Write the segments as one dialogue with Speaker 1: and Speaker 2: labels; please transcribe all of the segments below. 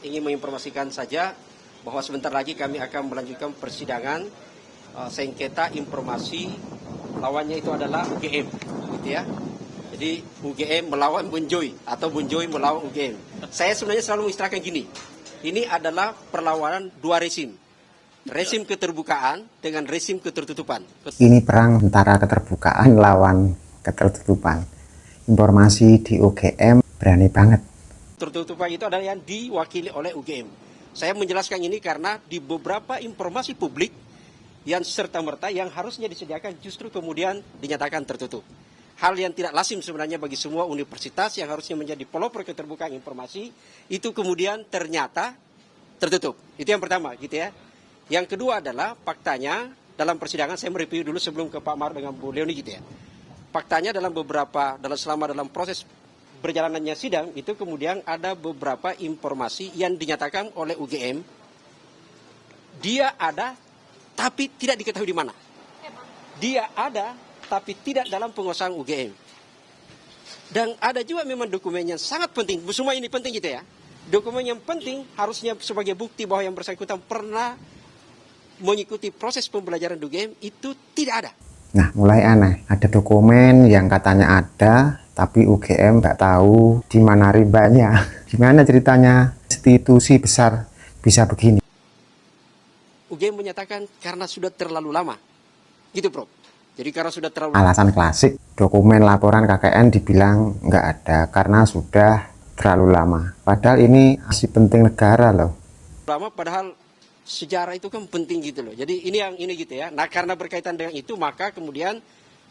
Speaker 1: ingin menginformasikan saja bahwa sebentar lagi kami akan melanjutkan persidangan sengketa informasi, lawannya itu adalah UGM, gitu ya. Jadi UGM melawan Bonjoy atau Bonjoy melawan UGM. Saya sebenarnya selalu mengistilahkan gini, ini adalah perlawanan dua rezim. Rezim keterbukaan dengan rezim ketertutupan.
Speaker 2: Ini perang antara keterbukaan lawan ketertutupan. Informasi di UGM berani banget.
Speaker 1: Tertutupan itu adalah yang diwakili oleh UGM. Saya menjelaskan ini karena di beberapa informasi publik yang serta-merta yang harusnya disediakan justru kemudian dinyatakan tertutup. Hal yang tidak lazim sebenarnya bagi semua universitas yang harusnya menjadi pelopor keterbukaan informasi, itu kemudian ternyata tertutup. Itu yang pertama, gitu ya. Yang kedua adalah faktanya dalam persidangan, saya mereview dulu sebelum ke Pak Mar dengan Bu Leoni, gitu ya. Faktanya selama dalam proses berjalanannya sidang itu kemudian ada beberapa informasi yang dinyatakan oleh UGM dia ada tapi tidak diketahui di mana. Dia ada tapi tidak dalam penguasaan UGM. Dan ada juga memang dokumen yang sangat penting. Semua ini penting gitu ya. Dokumen yang penting harusnya sebagai bukti bahwa yang bersangkutan pernah mengikuti proses pembelajaran di UGM itu tidak ada.
Speaker 2: Nah, mulai aneh. Ada dokumen yang katanya ada, tapi UGM nggak tahu di mana rimbanya. Gimana ceritanya institusi besar bisa begini?
Speaker 1: UGM menyatakan karena sudah terlalu lama. Gitu, Prof. Jadi karena sudah terlalu
Speaker 2: Alasan klasik, dokumen laporan KKN dibilang nggak ada karena sudah terlalu lama. Padahal ini masih penting negara loh.
Speaker 1: lama, padahal sejarah itu kan penting gitu loh. Jadi ini yang ini gitu ya. Nah, karena berkaitan dengan itu, maka kemudian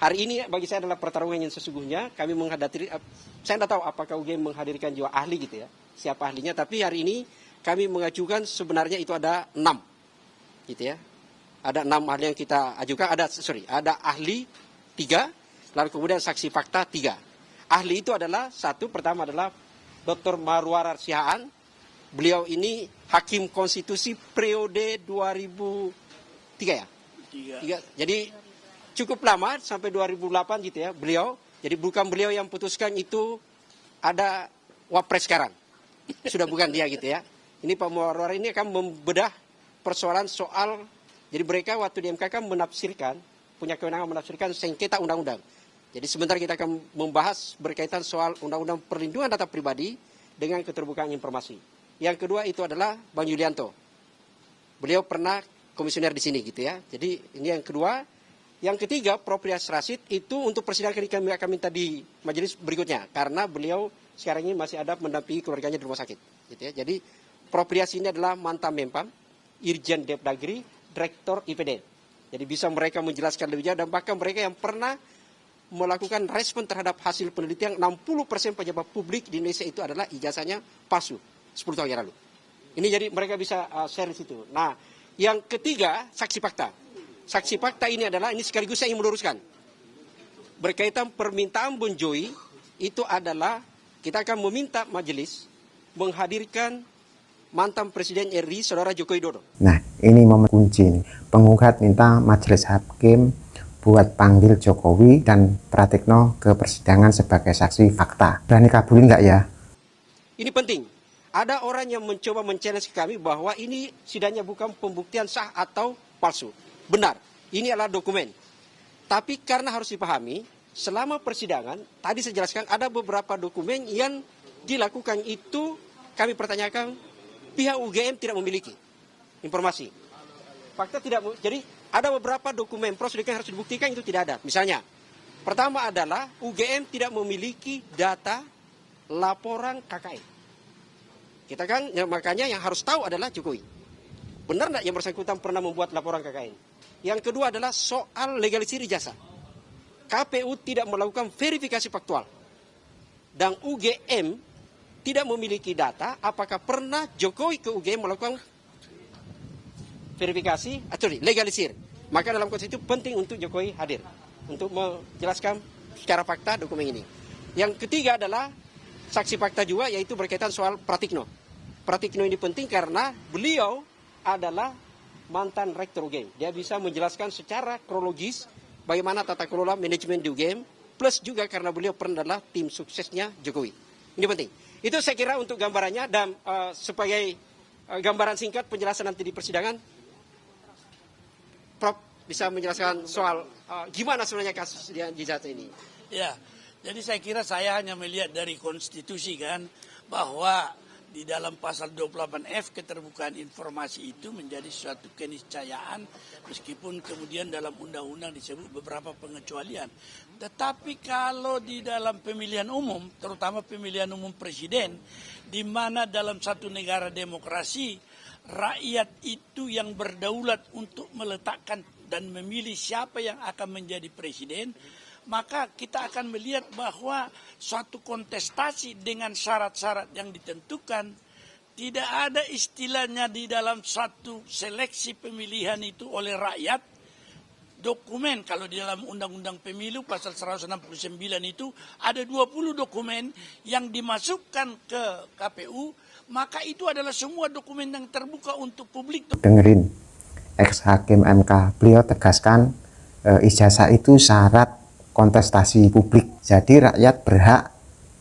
Speaker 1: hari ini bagi saya adalah pertarungan yang sesungguhnya. Kami menghadiri, saya tidak tahu apakah UGM menghadirkan juga ahli gitu ya, siapa ahlinya. Tapi hari ini kami mengajukan sebenarnya itu ada 6, gitu ya. Ada 6 ahli yang kita ajukan. Ada ahli 3, lalu kemudian saksi fakta 3. Ahli itu adalah pertama adalah Dr. Marwar Sihaan. Beliau ini hakim konstitusi periode 2003 ya? 3. Jadi cukup lama sampai 2008 gitu ya beliau. Jadi bukan beliau yang putuskan itu ada wapres sekarang. Sudah bukan dia gitu ya. Ini Pak Marwar ini akan membedah persoalan soal, jadi mereka waktu di MK kan menafsirkan, punya kewenangan menafsirkan sengketa undang-undang. Jadi sebentar kita akan membahas berkaitan soal undang-undang perlindungan data pribadi dengan keterbukaan informasi. Yang kedua itu adalah Bang Yulianto. Beliau pernah komisioner di sini gitu ya. Jadi ini yang kedua. Yang ketiga, Prof. Rias Rasid itu untuk persidangan kami akan minta di majelis berikutnya. Karena beliau sekarang ini masih ada mendampingi keluarganya di rumah sakit. Gitu ya. Jadi Prof. Rias ini adalah mantan Menpam, Irjen Depdagri, Direktur IPD. Jadi bisa mereka menjelaskan lebih jauh dan bahkan mereka yang pernah melakukan respon terhadap hasil penelitian 60% pejabat publik di Indonesia itu adalah ijazahnya palsu 10 tahun yang lalu. Ini jadi mereka bisa share di situ. Nah, yang ketiga saksi fakta. Saksi fakta ini adalah, ini sekaligus saya ingin meluruskan. Berkaitan permintaan Bonjoy itu adalah kita akan meminta majelis menghadirkan mantan Presiden RI Saudara Joko Widodo.
Speaker 2: Nah, ini momen kunci nih. Penggugat minta majelis hakim buat panggil Jokowi dan Pratikno ke persidangan sebagai saksi fakta. Berani kabulin nggak ya?
Speaker 1: Ini penting. Ada orang yang mencoba men-challenge kami bahwa ini sidangnya bukan pembuktian sah atau palsu. Benar, ini adalah dokumen. Tapi karena harus dipahami, selama persidangan, tadi saya jelaskan ada beberapa dokumen yang dilakukan itu kami pertanyakan, pihak UGM tidak memiliki informasi. Fakta tidak, jadi ada beberapa dokumen prosedur yang harus dibuktikan itu tidak ada. Misalnya, pertama adalah UGM tidak memiliki data laporan KKN. Kita kan, ya, makanya yang harus tahu adalah Jokowi. Benar tidak yang bersangkutan pernah membuat laporan KKN? Yang kedua adalah soal legalisir ijazah. KPU tidak melakukan verifikasi faktual. Dan UGM tidak memiliki data apakah pernah Jokowi ke UGM melakukan verifikasi atau legalisir. Maka dalam konteks itu penting untuk Jokowi hadir untuk menjelaskan secara fakta dokumen ini. Yang ketiga adalah saksi fakta juga, yaitu berkaitan soal Pratikno. Pratikno ini penting karena beliau adalah mantan rektor UGM. Dia bisa menjelaskan secara kronologis bagaimana tata kelola manajemen di UGM, plus juga karena beliau pernah adalah tim suksesnya Jokowi. Ini penting. Itu saya kira untuk gambarannya, dan sebagai gambaran singkat penjelasan nanti di persidangan, Prof bisa menjelaskan soal gimana sebenarnya kasus di Jatah ini.
Speaker 3: Ya, jadi saya kira saya hanya melihat dari konstitusi kan, bahwa di dalam pasal 28F keterbukaan informasi itu menjadi suatu keniscayaan, meskipun kemudian dalam undang-undang disebut beberapa pengecualian. Tetapi kalau di dalam pemilihan umum, terutama pemilihan umum presiden, di mana dalam satu negara demokrasi, rakyat itu yang berdaulat untuk meletakkan dan memilih siapa yang akan menjadi presiden, maka kita akan melihat bahwa suatu kontestasi dengan syarat-syarat yang ditentukan, tidak ada istilahnya di dalam satu seleksi pemilihan itu oleh rakyat, dokumen. Kalau di dalam Undang-Undang Pemilu pasal 169 itu ada 20 dokumen yang dimasukkan ke KPU, maka itu adalah semua dokumen yang terbuka untuk publik.
Speaker 2: Dengerin, ex hakim MK, beliau tegaskan ijazah itu syarat kontestasi publik. Jadi rakyat berhak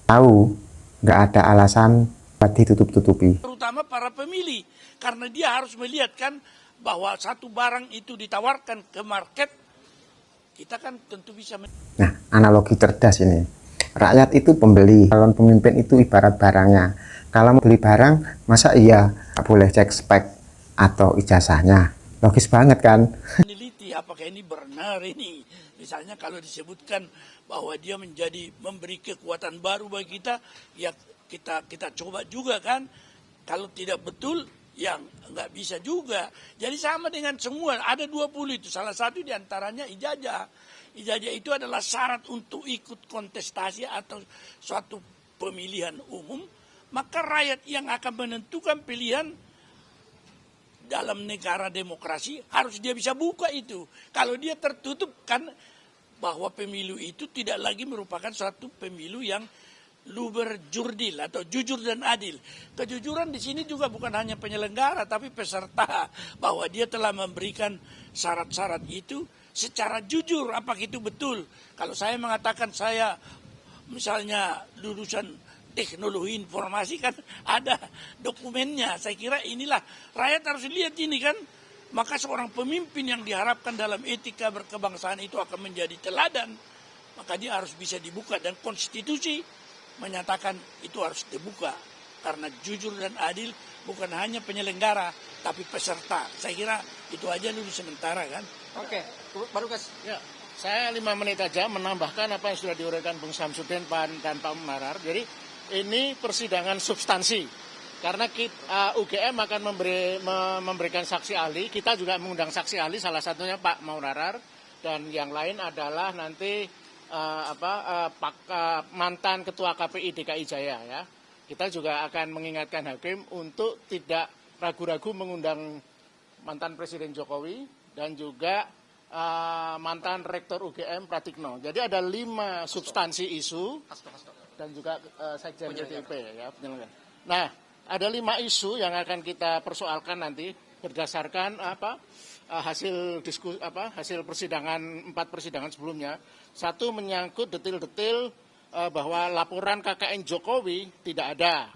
Speaker 2: tahu, nggak ada alasan buat ditutup-tutupi.
Speaker 3: Terutama para pemilih, karena dia harus melihat kan bahwa satu barang itu ditawarkan ke market, kita kan tentu bisa.
Speaker 2: Nah, analogi cerdas ini. Rakyat itu pembeli, calon pemimpin itu ibarat barangnya. Kalau mau beli barang, masa iya nggak boleh cek spek atau ijazahnya? Logis banget kan?
Speaker 3: Meneliti apakah ini benar ini. Misalnya kalau disebutkan bahwa dia memberi kekuatan baru bagi kita, ya kita coba juga kan. Kalau tidak betul, ya nggak bisa juga. Jadi sama dengan semua, ada 20 itu. Salah satu diantaranya ijazah. Ijazah itu adalah syarat untuk ikut kontestasi atau suatu pemilihan umum. Maka rakyat yang akan menentukan pilihan dalam negara demokrasi harus dia bisa buka itu. Kalau dia tertutup kan, bahwa pemilu itu tidak lagi merupakan suatu pemilu yang luber jurdil atau jujur dan adil. Kejujuran di sini juga bukan hanya penyelenggara tapi peserta, bahwa dia telah memberikan syarat-syarat itu secara jujur. Apakah itu betul? Kalau saya mengatakan saya misalnya lulusan teknologi informasi, kan ada dokumennya. Saya kira inilah rakyat harus lihat ini kan. Maka seorang pemimpin yang diharapkan dalam etika berkebangsaan itu akan menjadi teladan. Maka dia harus bisa dibuka, dan konstitusi menyatakan itu harus dibuka. Karena jujur dan adil bukan hanya penyelenggara, tapi peserta. Saya kira itu aja dulu sementara kan.
Speaker 1: Oke, baru kasih.
Speaker 4: Ya, saya 5 menit aja menambahkan apa yang sudah diuraikan Bung Samsudin dan Pak Munarar. Jadi ini persidangan substansi. Karena UGM akan memberikan saksi ahli, kita juga mengundang saksi ahli, salah satunya Pak Munarar, dan yang lain adalah nanti mantan Ketua KPI DKI Jaya ya. Kita juga akan mengingatkan hakim untuk tidak ragu-ragu mengundang mantan Presiden Jokowi dan juga mantan Rektor UGM Pratikno. Jadi ada 5 substansi isu dan juga Sekjen PDIP ya penyelenggara. Nah, ada 5 isu yang akan kita persoalkan nanti berdasarkan hasil persidangan 4 persidangan sebelumnya. Satu, menyangkut detil-detil bahwa laporan KKN Jokowi tidak ada.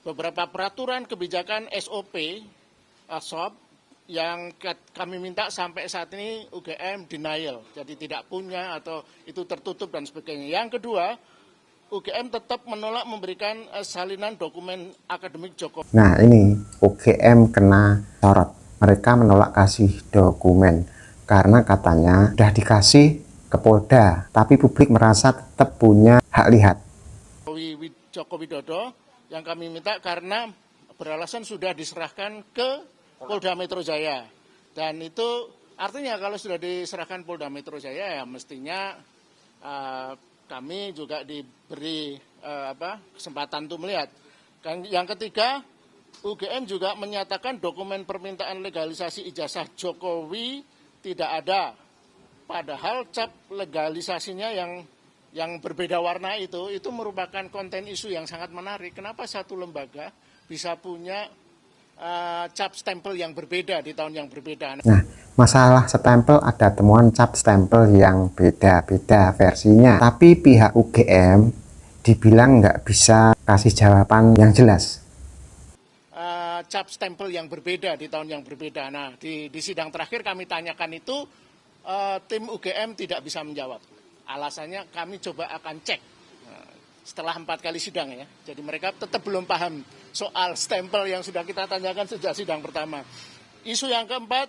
Speaker 4: Beberapa peraturan kebijakan SOP SOP yang kami minta sampai saat ini UGM denial, jadi tidak punya atau itu tertutup dan sebagainya. Yang kedua, UGM tetap menolak memberikan salinan dokumen akademik Jokowi.
Speaker 2: Nah ini UGM kena sorot. Mereka menolak kasih dokumen karena katanya sudah dikasih ke Polda, tapi publik merasa tetap punya hak lihat.
Speaker 4: Joko Widodo yang kami minta karena beralasan sudah diserahkan ke Polda Metro Jaya. Dan itu artinya kalau sudah diserahkan Polda Metro Jaya ya mestinya kami juga diberi kesempatan untuk melihat. Yang ketiga, UGM juga menyatakan dokumen permintaan legalisasi ijazah Jokowi tidak ada. Padahal cap legalisasinya yang berbeda warna itu merupakan konten isu yang sangat menarik. Kenapa satu lembaga bisa punya cap stempel yang berbeda di tahun yang berbeda?
Speaker 2: Nah, masalah stempel ada temuan cap stempel yang beda-beda versinya. Tapi pihak UGM dibilang nggak bisa kasih jawaban yang jelas.
Speaker 4: Cap stempel yang berbeda di tahun yang berbeda. Nah, di sidang terakhir kami tanyakan itu, tim UGM tidak bisa menjawab. Alasannya kami coba akan cek setelah 4 kali sidang ya. Jadi mereka tetap belum paham soal stempel yang sudah kita tanyakan sejak sidang pertama. Isu yang keempat,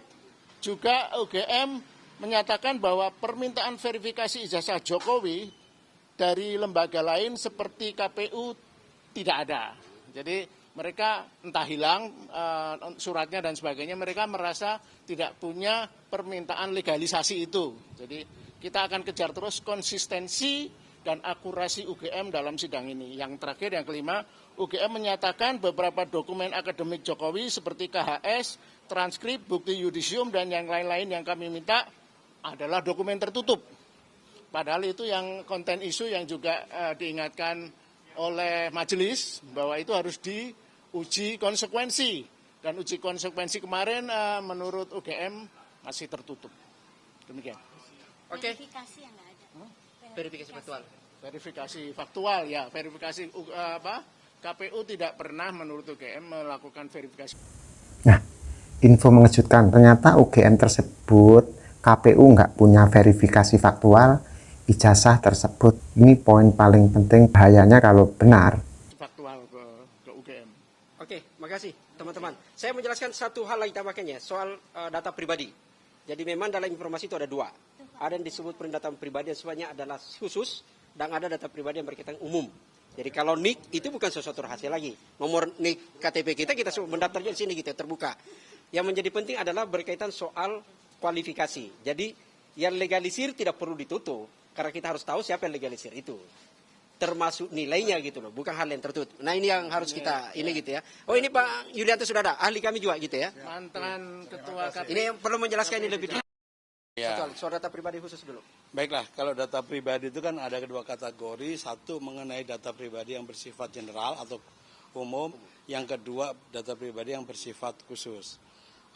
Speaker 4: juga UGM menyatakan bahwa permintaan verifikasi ijazah Jokowi dari lembaga lain seperti KPU tidak ada. Jadi mereka entah hilang suratnya dan sebagainya, mereka merasa tidak punya permintaan legalisasi itu. Jadi kita akan kejar terus konsistensi dan akurasi UGM dalam sidang ini. Yang terakhir, yang kelima, UGM menyatakan beberapa dokumen akademik Jokowi seperti KHS, transkrip, bukti yudisium, dan yang lain-lain yang kami minta adalah dokumen tertutup. Padahal itu yang konten isu yang juga diingatkan oleh majelis bahwa itu harus diuji konsekuensi, dan uji konsekuensi kemarin menurut UGM masih tertutup. Demikian.
Speaker 1: Oke.
Speaker 5: Verifikasi yang nggak ada.
Speaker 1: Verifikasi faktual.
Speaker 4: Verifikasi faktual ya, verifikasi KPU tidak pernah menurut UGM melakukan verifikasi.
Speaker 2: Nah, info mengejutkan, ternyata UGM tersebut KPU nggak punya verifikasi faktual ijazah tersebut. Ini poin paling penting, bahayanya kalau benar.
Speaker 4: Faktual ke UGM.
Speaker 1: Oke, makasih teman-teman. Saya menjelaskan satu hal lagi tambahkannya soal data pribadi. Jadi memang dalam informasi itu ada dua. Ada yang disebut pendataan pribadi yang sebenarnya adalah khusus, dan ada data pribadi yang berkaitan umum. Jadi kalau NIK itu bukan sesuatu rahasia lagi. Nomor NIK KTP kita sebut mendaftarnya di sini gitu, terbuka. Yang menjadi penting adalah berkaitan soal kualifikasi. Jadi yang legalisir tidak perlu ditutup, karena kita harus tahu siapa yang legalisir itu. Termasuk nilainya gitu loh, bukan hal yang tertutup. Nah ini yang harus kita, ini gitu ya. Oh ini Pak Yulianto sudah ada, ahli kami juga gitu ya.
Speaker 4: Mantan Ketua KPU.
Speaker 1: Ini yang perlu menjelaskan ini lebih dulu.
Speaker 6: Ya.
Speaker 1: Soal data pribadi khusus dulu.
Speaker 6: Baiklah, kalau data pribadi itu kan ada kedua kategori. Satu mengenai data pribadi yang bersifat general atau umum. Yang kedua data pribadi yang bersifat khusus.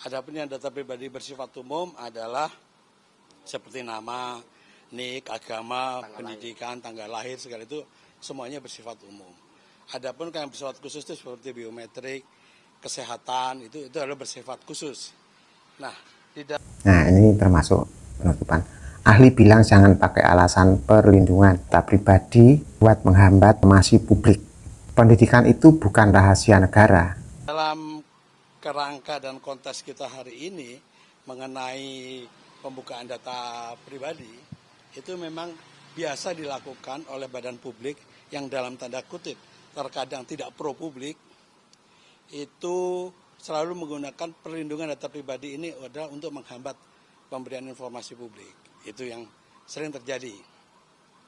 Speaker 6: Adapun yang data pribadi bersifat umum adalah seperti nama, NIK, agama, pendidikan, tanggal lahir, segala itu semuanya bersifat umum. Adapun yang bersifat khusus itu seperti biometrik, kesehatan, itu adalah bersifat khusus. Nah,
Speaker 2: ini termasuk penutupan. Ahli bilang jangan pakai alasan perlindungan data pribadi buat menghambat informasi publik. Pendidikan itu bukan rahasia negara.
Speaker 6: dalam kerangka dan konteks kita hari ini mengenai pembukaan data pribadi, itu memang biasa dilakukan oleh badan publik yang dalam tanda kutip terkadang tidak pro publik, itu selalu menggunakan perlindungan data pribadi ini adalah untuk menghambat pemberian informasi publik. Itu yang sering terjadi.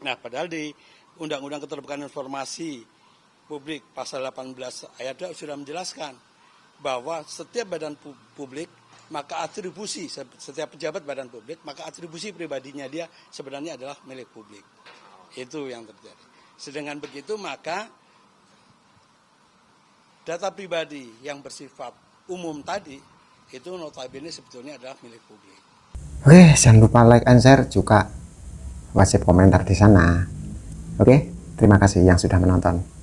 Speaker 6: Nah, padahal di Undang-Undang Keterbukaan Informasi Publik pasal 18 ayat 2 sudah menjelaskan bahwa setiap badan publik, maka atribusi setiap pejabat badan publik, maka atribusi pribadinya dia sebenarnya adalah milik publik. Itu yang terjadi. Sedangkan begitu maka data pribadi yang bersifat umum tadi itu notabene sebetulnya adalah milik publik.
Speaker 2: Oke, jangan lupa like and share, juga wajib komentar di sana. Oke, terima kasih yang sudah menonton.